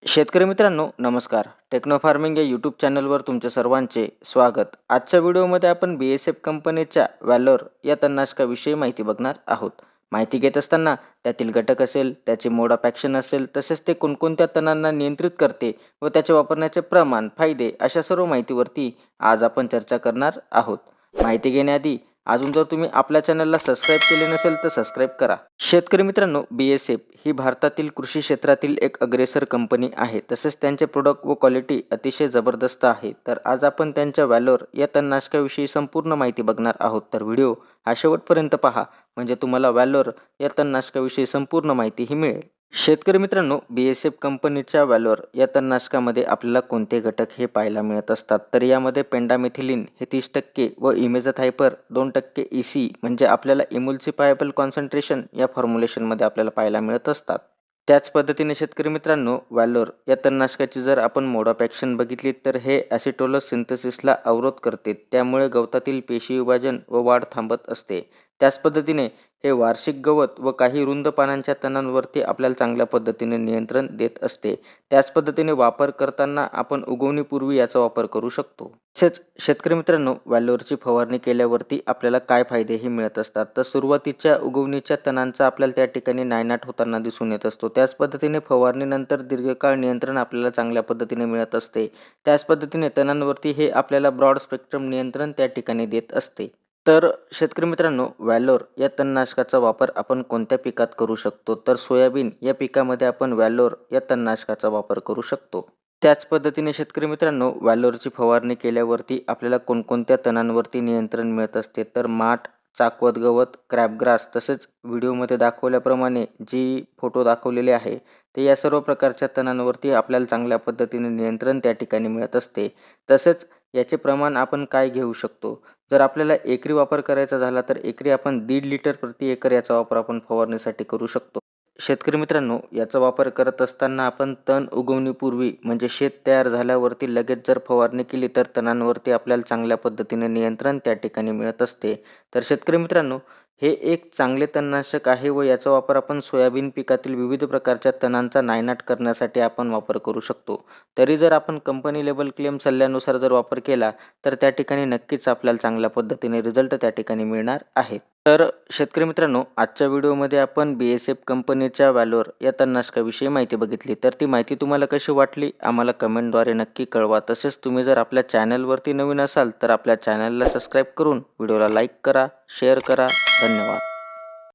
शेतकरी मित्रांनो नमस्कार. टेक्नो फार्मिंग या यूट्यूब चॅनलवर तुमच्या सर्वांचे स्वागत. आजच्या व्हिडिओमध्ये आपण BASF कंपनीच्या व्हॅलोर या तणनाशकाविषयी माहिती बघणार आहोत. माहिती घेत असताना त्यातील घटक असेल, त्याचे मोड ऑफ ॲक्शन असेल, तसेच ते कोणकोणत्या तणांना नियंत्रित करते व त्याचे वापरण्याचे प्रमाण, फायदे अशा सर्व माहितीवरती आज आपण चर्चा करणार आहोत. माहिती घेण्याआधी अजून जर तुम्ही आपल्या चॅनलला सबस्क्राईब केले नसेल तर सबस्क्राईब करा. शेतकरी मित्रांनो, BASF ही भारतातील कृषी क्षेत्रातील एक अग्रेसर कंपनी आहे. तसेच त्यांचे प्रोडक्ट व क्वालिटी अतिशय जबरदस्त आहे. तर आज आपण त्यांच्या व्हॅलोर या तणनाशकाविषयी संपूर्ण माहिती बघणार आहोत. तर व्हिडिओ हा शेवटपर्यंत पहा, म्हणजे तुम्हाला व्हॅलोर या तणनाशकाविषयी संपूर्ण माहिती ही मिळेल. शेतकरी मित्रांनो, BASF कंपनीच्या व्हॅलोर या तणनाशकामध्ये आपल्याला कोणते घटक हे पाहायला मिळत असतात. तर यामध्ये पेंडामिथिलिन हे 30% व इमेझाथायपर 2% EC म्हणजे आपल्याला इम्युल्सिफायबल कॉन्सन्ट्रेशन या फॉर्म्युलेशनमध्ये आपल्याला पाहायला मिळत असतात. त्याच पद्धतीने शेतकरी मित्रांनो, व्हॅलोर या तणनाशकाची जर आपण मोड ऑफ ॲक्शन बघितली तर हे ॲसिटोलस सिंथेसिसला अवरोध करते. त्यामुळे गवतातील पेशी विभाजन व वाढ थांबत असते. त्याच पद्धतीने हे वार्षिक गवत व काही रुंद पानांच्या तणांवरती आपल्याला चांगल्या पद्धतीने नियंत्रण देत असते. त्याच पद्धतीने वापर करताना आपण उगवणीपूर्वी याचा वापर करू शकतो. तसेच शेतकरी मित्रांनो, व्हॅलोरची फवारणी केल्यावरती आपल्याला काय फायदेही मिळत असतात. तर सुरुवातीच्या उगवणीच्या तणांचा आपल्याला त्या ठिकाणी नायनाट होताना दिसून येत असतो. त्याच पद्धतीने फवारणीनंतर दीर्घकाळ नियंत्रण आपल्याला चांगल्या पद्धतीने मिळत असते. त्याच पद्धतीने तणांवरती हे आपल्याला ब्रॉड स्पेक्ट्रम नियंत्रण त्या ठिकाणी देत असते. तर शेतकरी मित्रांनो, व्हॅलोर या तणनाशकाचा वापर आपण कोणत्या पिकात करू शकतो. तर सोयाबीन या पिकामध्ये आपण व्हॅलोर या तणनाशकाचा वापर करू शकतो. त्याच पद्धतीने शेतकरी मित्रांनो, व्हॅलोरची फवारणी केल्यावरती आपल्याला कोणकोणत्या तणांवरती नियंत्रण मिळत असते. तर माठ, चाकवत गवत, क्रॅबग्रास तसेच व्हिडिओमध्ये दाखवल्याप्रमाणे जी फोटो दाखवलेले आहे ते या सर्व प्रकारच्या तणांवरती आपल्याला चांगल्या पद्धतीने नियंत्रण त्या ठिकाणी मिळत असते. तसेच याचे प्रमाण आपण काय घेऊ शकतो. जर आपल्याला एकरी वापर करायचा झाला तर एकरी आपण 1.5 लिटर प्रति एकर याचा वापर आपण फवारणीसाठी करू शकतो. शेतकरी मित्रांनो, याचा वापर करत असताना आपण तण उगवणीपूर्वी म्हणजे शेत तयार झाल्यावरती लगेच जर फवारणी केली तर तणांवरती आपल्याला चांगल्या पद्धतीने नियंत्रण त्या ठिकाणी मिळत असते. तर शेतकरी मित्रांनो, हे एक चांगले तणनाशक आहे व याचा वापर आपण सोयाबीन पिकातील विविध प्रकारच्या तणांचा नायनाट करण्यासाठी आपण वापर करू शकतो. तरी जर आपण कंपनी लेबल क्लेम सल्ल्यानुसार जर वापर केला तर त्या ठिकाणी नक्कीच आपल्याला चांगल्या पद्धतीने रिझल्ट त्या ठिकाणी मिळणार आहेत. तर शेतकरी मित्रांनो, आजच्या व्हिडिओमध्ये आपण BASF कंपनीच्या व्हॅलोर या तणनाशकाविषयी माहिती बघितली. तर ती माहिती तुम्हाला कशी वाटली आम्हाला कमेंटद्वारे नक्की कळवा. तसेच तुम्ही जर आपल्या चॅनलवरती नवीन असाल तर आपल्या चॅनलला सबस्क्राईब करून व्हिडिओला लाईक करा, शेअर करा. धन्यवाद.